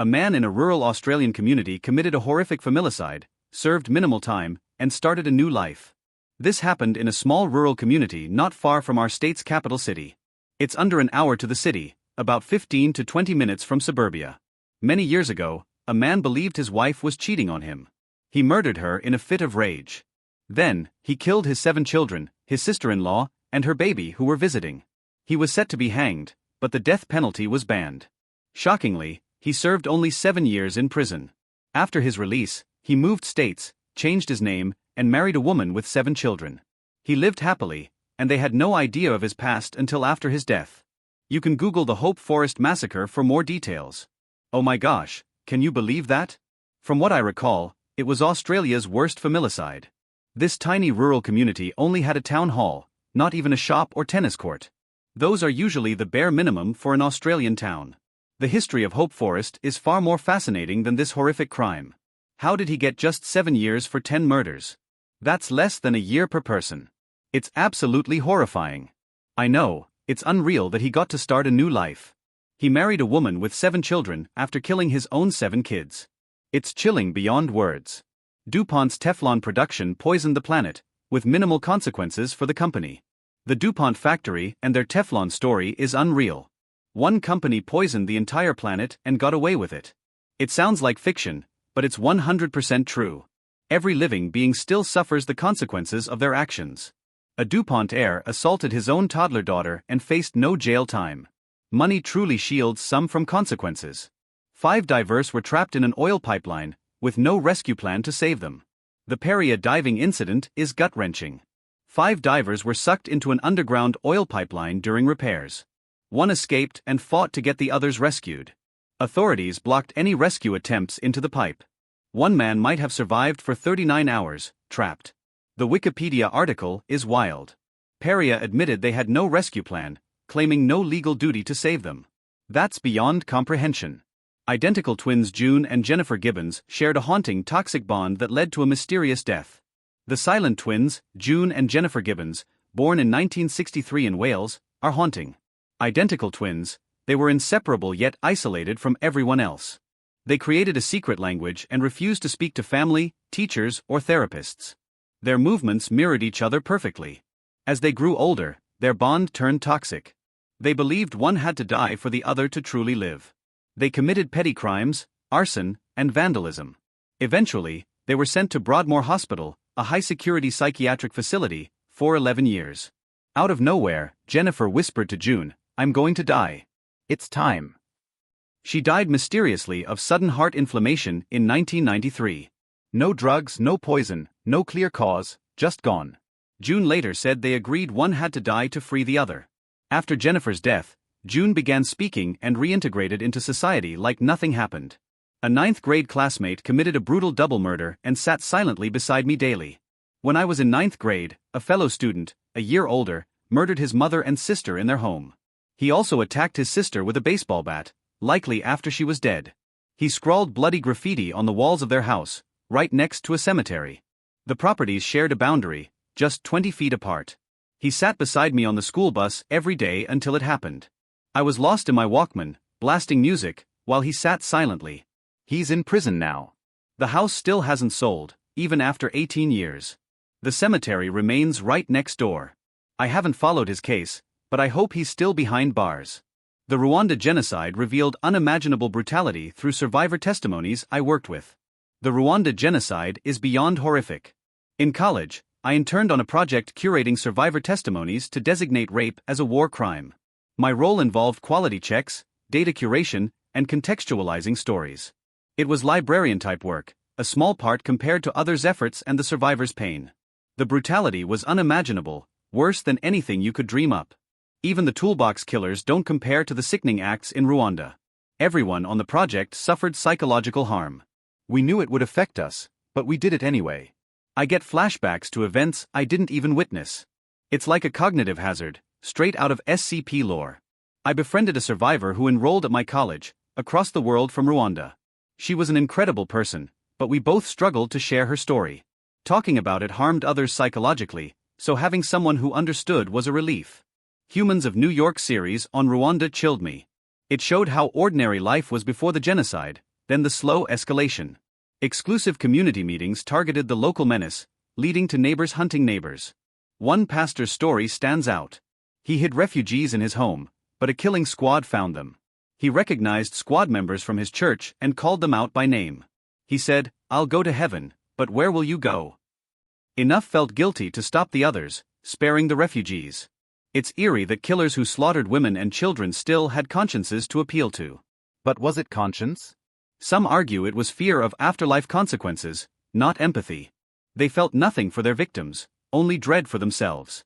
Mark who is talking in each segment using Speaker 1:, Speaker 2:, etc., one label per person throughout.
Speaker 1: A man in a rural Australian community committed a horrific familicide, served minimal time, and started a new life. This happened in a small rural community not far from our state's capital city. It's under an hour to the city, about 15 to 20 minutes from suburbia. Many years ago, a man believed his wife was cheating on him. He murdered her in a fit of rage. Then, he killed his 7 children, his sister-in-law, and her baby who were visiting. He was set to be hanged, but the death penalty was banned. Shockingly, he served only 7 years in prison. After his release, he moved states, changed his name, and married a woman with 7 children. He lived happily, and they had no idea of his past until after his death. You can Google the Hope Forest massacre for more details. Oh my gosh, can you believe that? From what I recall, it was Australia's worst familicide. This tiny rural community only had a town hall, not even a shop or tennis court. Those are usually the bare minimum for an Australian town. The history of Hope Forest is far more fascinating than this horrific crime. How did he get just 7 years for 10 murders? That's less than a year per person. It's absolutely horrifying. I know, it's unreal that he got to start a new life. He married a woman with 7 children after killing his own 7 kids. It's chilling beyond words. DuPont's Teflon production poisoned the planet, with minimal consequences for the company. The DuPont factory and their Teflon story is unreal. One company poisoned the entire planet and got away with it. It sounds like fiction, but it's 100% true. Every living being still suffers the consequences of their actions. A DuPont heir assaulted his own toddler daughter and faced no jail time. Money truly shields some from consequences. 5 divers were trapped in an oil pipeline, with no rescue plan to save them. The Paria diving incident is gut-wrenching. 5 divers were sucked into an underground oil pipeline during repairs. One escaped and fought to get the others rescued. Authorities blocked any rescue attempts into the pipe. One man might have survived for 39 hours, trapped. The Wikipedia article is wild. Paria admitted they had no rescue plan, claiming no legal duty to save them. That's beyond comprehension. Identical twins June and Jennifer Gibbons shared a haunting toxic bond that led to a mysterious death. The silent twins, June and Jennifer Gibbons, born in 1963 in Wales, are haunting. Identical twins, they were inseparable yet isolated from everyone else. They created a secret language and refused to speak to family, teachers, or therapists. Their movements mirrored each other perfectly. As they grew older, their bond turned toxic. They believed one had to die for the other to truly live. They committed petty crimes, arson, and vandalism. Eventually, they were sent to Broadmoor Hospital, a high-security psychiatric facility, for 11 years. Out of nowhere, Jennifer whispered to June, "I'm going to die. It's time." She died mysteriously of sudden heart inflammation in 1993. No drugs, no poison, no clear cause, just gone. June later said they agreed one had to die to free the other. After Jennifer's death, June began speaking and reintegrated into society like nothing happened. A 9th grade classmate committed a brutal double murder and sat silently beside me daily. When I was in 9th grade, a fellow student, a year older, murdered his mother and sister in their home. He also attacked his sister with a baseball bat, likely after she was dead. He scrawled bloody graffiti on the walls of their house, right next to a cemetery. The properties shared a boundary, just 20 feet apart. He sat beside me on the school bus every day until it happened. I was lost in my Walkman, blasting music, while he sat silently. He's in prison now. The house still hasn't sold, even after 18 years. The cemetery remains right next door. I haven't followed his case, but I hope he's still behind bars. The Rwanda genocide revealed unimaginable brutality through survivor testimonies I worked with. The Rwanda genocide is beyond horrific. In college, I interned on a project curating survivor testimonies to designate rape as a war crime. My role involved quality checks, data curation, and contextualizing stories. It was librarian-type work, a small part compared to others' efforts and the survivors' pain. The brutality was unimaginable, worse than anything you could dream up. Even the toolbox killers don't compare to the sickening acts in Rwanda. Everyone on the project suffered psychological harm. We knew it would affect us, but we did it anyway. I get flashbacks to events I didn't even witness. It's like a cognitive hazard, straight out of SCP lore. I befriended a survivor who enrolled at my college, across the world from Rwanda. She was an incredible person, but we both struggled to share her story. Talking about it harmed others psychologically, so having someone who understood was a relief. Humans of New York series on Rwanda chilled me. It showed how ordinary life was before the genocide, then the slow escalation. Exclusive community meetings targeted the local menace, leading to neighbors hunting neighbors. One pastor's story stands out. He hid refugees in his home, but a killing squad found them. He recognized squad members from his church and called them out by name. He said, "I'll go to heaven, but where will you go?" Enough felt guilty to stop the others, sparing the refugees. It's eerie that killers who slaughtered women and children still had consciences to appeal to.
Speaker 2: But was it conscience?
Speaker 1: Some argue it was fear of afterlife consequences, not empathy. They felt nothing for their victims, only dread for themselves.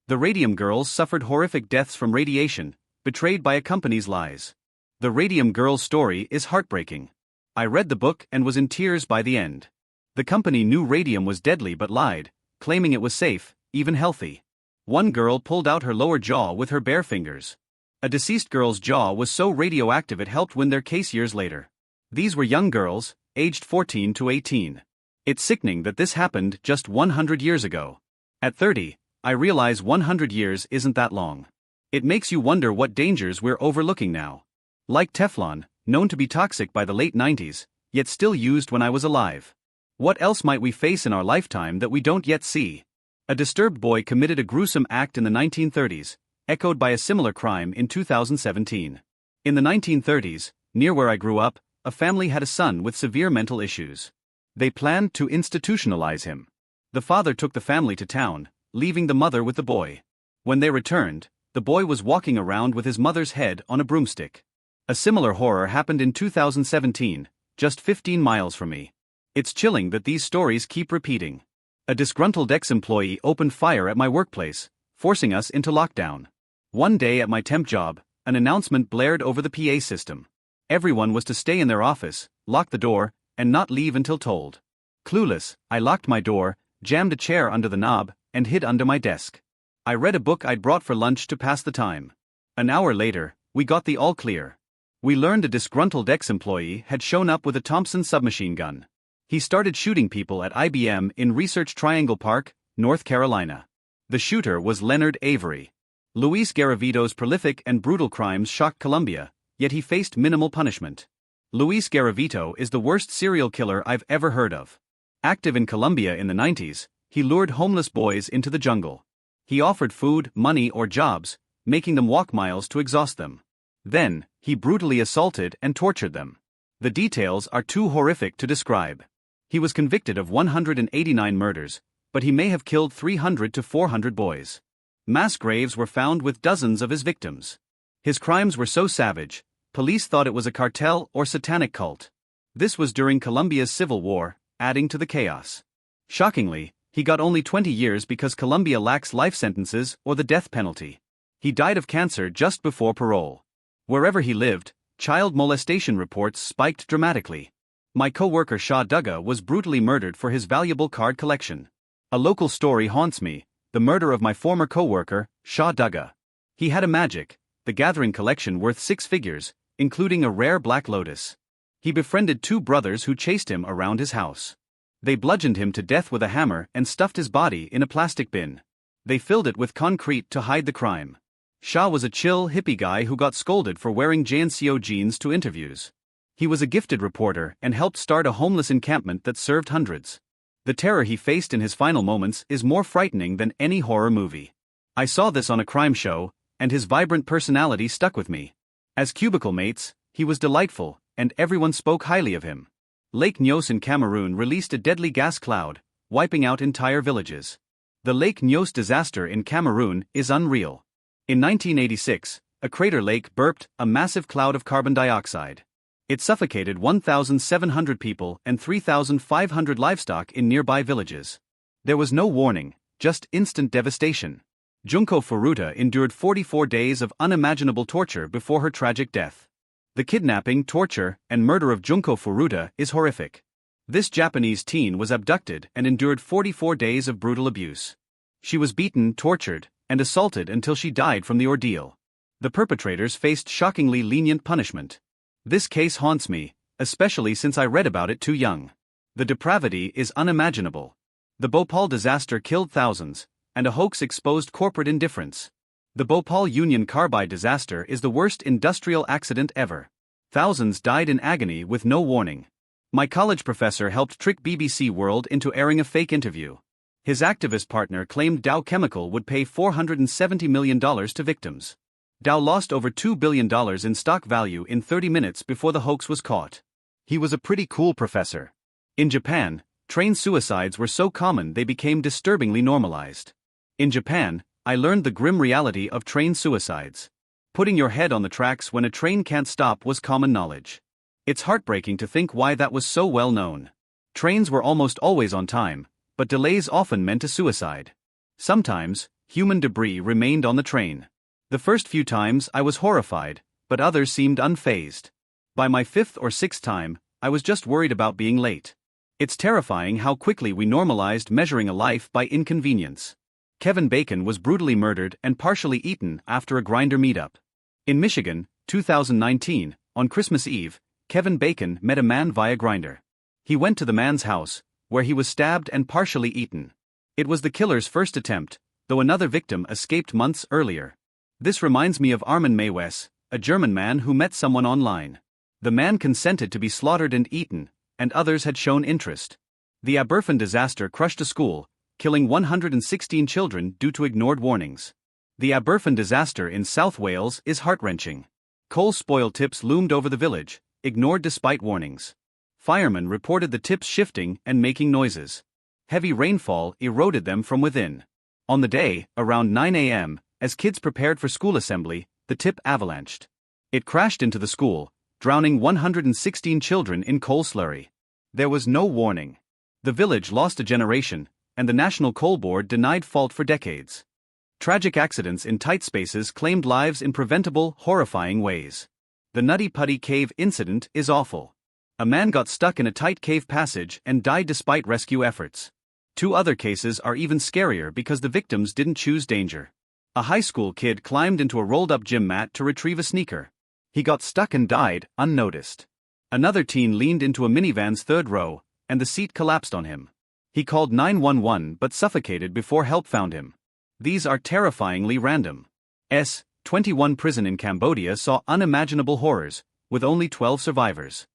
Speaker 1: The Radium Girls suffered horrific deaths from radiation, betrayed by a company's lies. The Radium Girls story is heartbreaking. I read the book and was in tears by the end. The company knew radium was deadly but lied, claiming it was safe, even healthy. One girl pulled out her lower jaw with her bare fingers. A deceased girl's jaw was so radioactive it helped win their case years later. These were young girls, aged 14 to 18. It's sickening that this happened just 100 years ago. At 30, I realize 100 years isn't that long. It makes you wonder what dangers we're overlooking now. Like Teflon, known to be toxic by the late 90s, yet still used when I was alive. What else might we face in our lifetime that we don't yet see? A disturbed boy committed a gruesome act in the 1930s, echoed by a similar crime in 2017. In the 1930s, near where I grew up, a family had a son with severe mental issues. They planned to institutionalize him. The father took the family to town, leaving the mother with the boy. When they returned, the boy was walking around with his mother's head on a broomstick. A similar horror happened in 2017, just 15 miles from me. It's chilling that these stories keep repeating. A disgruntled ex-employee opened fire at my workplace, forcing us into lockdown. One day at my temp job, an announcement blared over the PA system. Everyone was to stay in their office, lock the door, and not leave until told. Clueless, I locked my door, jammed a chair under the knob, and hid under my desk. I read a book I'd brought for lunch to pass the time. An hour later, we got the all clear. We learned a disgruntled ex-employee had shown up with a Thompson submachine gun. He started shooting people at IBM in Research Triangle Park, North Carolina. The shooter was Leonard Avery. Luis Garavito's prolific and brutal crimes shocked Colombia, yet he faced minimal punishment. Luis Garavito is the worst serial killer I've ever heard of. Active in Colombia in the 90s, he lured homeless boys into the jungle. He offered food, money, or jobs, making them walk miles to exhaust them. Then, he brutally assaulted and tortured them. The details are too horrific to describe. He was convicted of 189 murders, but he may have killed 300 to 400 boys. Mass graves were found with dozens of his victims. His crimes were so savage, police thought it was a cartel or satanic cult. This was during Colombia's civil war, adding to the chaos. Shockingly, he got only 20 years because Colombia lacks life sentences or the death penalty. He died of cancer just before parole. Wherever he lived, child molestation reports spiked dramatically. My co-worker Shah Dugga was brutally murdered for his valuable card collection. A local story haunts me, the murder of my former co-worker, Shah Dugga. He had a Magic, the Gathering collection worth 6 figures, including a rare black lotus. He befriended 2 brothers who chased him around his house. They bludgeoned him to death with a hammer and stuffed his body in a plastic bin. They filled it with concrete to hide the crime. Shah was a chill, hippie guy who got scolded for wearing JNCO jeans to interviews. He was a gifted reporter and helped start a homeless encampment that served hundreds. The terror he faced in his final moments is more frightening than any horror movie. I saw this on a crime show, and his vibrant personality stuck with me. As cubicle mates, he was delightful, and everyone spoke highly of him. Lake Nyos in Cameroon released a deadly gas cloud, wiping out entire villages. The Lake Nyos disaster in Cameroon is unreal. In 1986, a crater lake burped a massive cloud of carbon dioxide. It suffocated 1,700 people and 3,500 livestock in nearby villages. There was no warning, just instant devastation. Junko Furuta endured 44 days of unimaginable torture before her tragic death. The kidnapping, torture, and murder of Junko Furuta is horrific. This Japanese teen was abducted and endured 44 days of brutal abuse. She was beaten, tortured, and assaulted until she died from the ordeal. The perpetrators faced shockingly lenient punishment. This case haunts me, especially since I read about it too young. The depravity is unimaginable. The Bhopal disaster killed thousands, and a hoax exposed corporate indifference. The Bhopal Union Carbide disaster is the worst industrial accident ever. Thousands died in agony with no warning. My college professor helped trick BBC World into airing a fake interview. His activist partner claimed Dow Chemical would pay $470 million to victims. Dow lost over $2 billion in stock value in 30 minutes before the hoax was caught.
Speaker 2: He was a pretty cool professor.
Speaker 1: In Japan, train suicides were so common they became disturbingly normalized. In Japan, I learned the grim reality of train suicides. Putting your head on the tracks when a train can't stop was common knowledge. It's heartbreaking to think why that was so well known. Trains were almost always on time, but delays often meant a suicide. Sometimes, human debris remained on the train. The first few times I was horrified, but others seemed unfazed. By my fifth or sixth time, I was just worried about being late. It's terrifying how quickly we normalized measuring a life by inconvenience. Kevin Bacon was brutally murdered and partially eaten after a Grindr meetup. In Michigan, 2019, on Christmas Eve, Kevin Bacon met a man via Grindr. He went to the man's house, where he was stabbed and partially eaten. It was the killer's first attempt, though another victim escaped months earlier. This reminds me of Armin Meiwes, a German man who met someone online. The man consented to be slaughtered and eaten, and others had shown interest. The Aberfan disaster crushed a school, killing 116 children due to ignored warnings. The Aberfan disaster in South Wales is heart-wrenching. Coal spoil tips loomed over the village, ignored despite warnings. Firemen reported the tips shifting and making noises. Heavy rainfall eroded them from within. On the day, around 9 a.m., as kids prepared for school assembly, the tip avalanched. It crashed into the school, drowning 116 children in coal slurry. There was no warning. The village lost a generation, and the National Coal Board denied fault for decades. Tragic accidents in tight spaces claimed lives in preventable, horrifying ways. The Nutty Putty Cave incident is awful. A man got stuck in a tight cave passage and died despite rescue efforts. 2 other cases are even scarier because the victims didn't choose danger. A high school kid climbed into a rolled-up gym mat to retrieve a sneaker. He got stuck and died, unnoticed. Another teen leaned into a minivan's third row, and the seat collapsed on him. He called 911 but suffocated before help found him. These are terrifyingly random. 21 prison in Cambodia saw unimaginable horrors, with only 12 survivors.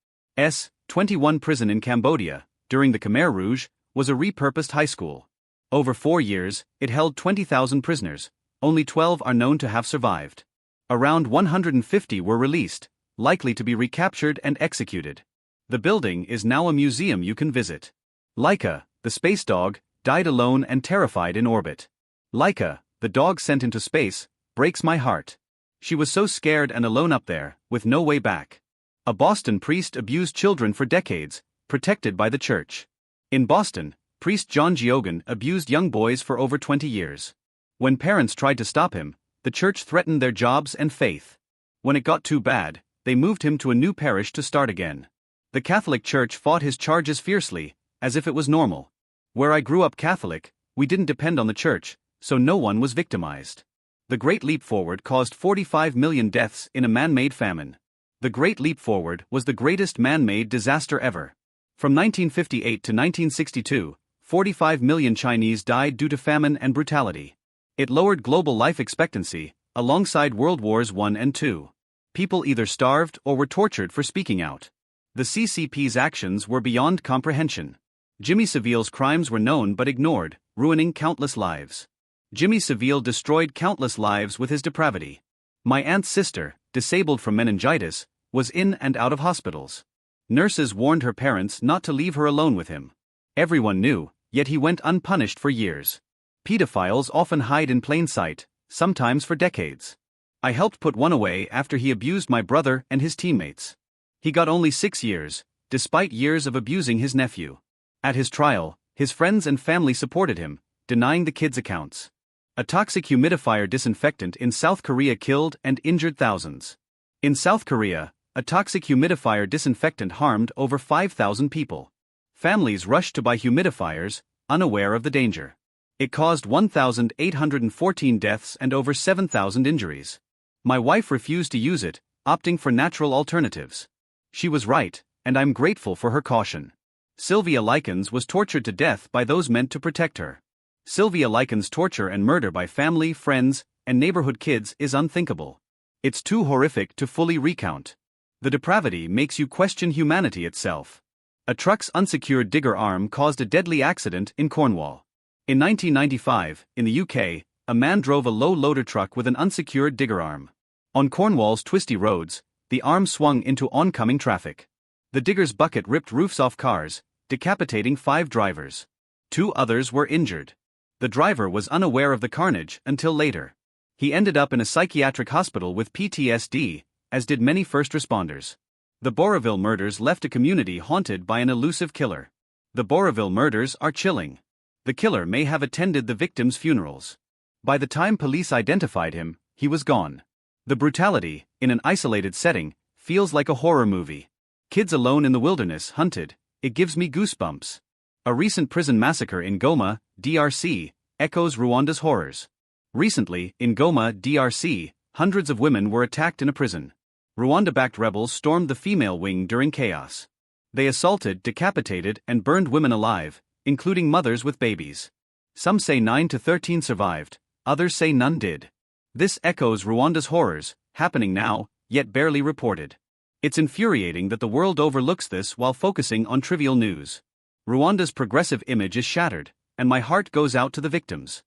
Speaker 1: 21 prison in Cambodia, during the Khmer Rouge, was a repurposed high school. Over 4 years, it held 20,000 prisoners, only 12 are known to have survived. Around 150 were released, likely to be recaptured and executed. The building is now a museum you can visit. Laika, the space dog, died alone and terrified in orbit. Laika, the dog sent into space, breaks my heart. She was so scared and alone up there, with no way back. A Boston priest abused children for decades, protected by the church. In Boston, priest John Geoghegan abused young boys for over 20 years. When parents tried to stop him, the church threatened their jobs and faith. When it got too bad, they moved him to a new parish to start again. The Catholic Church fought his charges fiercely, as if it was normal. Where I grew up Catholic, we didn't depend on the church, so no one was victimized. The Great Leap Forward caused 45 million deaths in a man-made famine. The Great Leap Forward was the greatest man-made disaster ever. From 1958 to 1962, 45 million Chinese died due to famine and brutality. It lowered global life expectancy, alongside World Wars I and II. People either starved or were tortured for speaking out. The CCP's actions were beyond comprehension. Jimmy Savile's crimes were known but ignored, ruining countless lives. Jimmy Savile destroyed countless lives with his depravity. My aunt's sister, disabled from meningitis, was in and out of hospitals. Nurses warned her parents not to leave her alone with him. Everyone knew, yet he went unpunished for years. Pedophiles often hide in plain sight, sometimes for decades. I helped put one away after he abused my brother and his teammates. He got only 6 years, despite years of abusing his nephew. At his trial, his friends and family supported him, denying the kid's accounts. A toxic humidifier disinfectant in South Korea killed and injured thousands. In South Korea, a toxic humidifier disinfectant harmed over 5,000 people. Families rushed to buy humidifiers, unaware of the danger. It caused 1,814 deaths and over 7,000 injuries. My wife refused to use it, opting for natural alternatives. She was right, and I'm grateful for her caution. Sylvia Likens was tortured to death by those meant to protect her. Sylvia Likens' torture and murder by family, friends, and neighborhood kids is unthinkable. It's too horrific to fully recount. The depravity makes you question humanity itself. A truck's unsecured digger arm caused a deadly accident in Cornwall. In 1995, in the UK, a man drove a low-loader truck with an unsecured digger arm. On Cornwall's twisty roads, the arm swung into oncoming traffic. The digger's bucket ripped roofs off cars, decapitating 5 drivers. 2 others were injured. The driver was unaware of the carnage until later. He ended up in a psychiatric hospital with PTSD, as did many first responders. The Boroville murders left a community haunted by an elusive killer. The Boroville murders are chilling. The killer may have attended the victims' funerals. By the time police identified him, he was gone. The brutality, in an isolated setting, feels like a horror movie. Kids alone in the wilderness hunted, it gives me goosebumps. A recent prison massacre in Goma, DRC, echoes Rwanda's horrors. Recently, in Goma, DRC, hundreds of women were attacked in a prison. Rwanda-backed rebels stormed the female wing during chaos. They assaulted, decapitated, and burned women alive, including mothers with babies. Some say 9 to 13 survived, others say none did. This echoes Rwanda's horrors, happening now, yet barely reported. It's infuriating that the world overlooks this while focusing on trivial news. Rwanda's progressive image is shattered, and my heart goes out to the victims.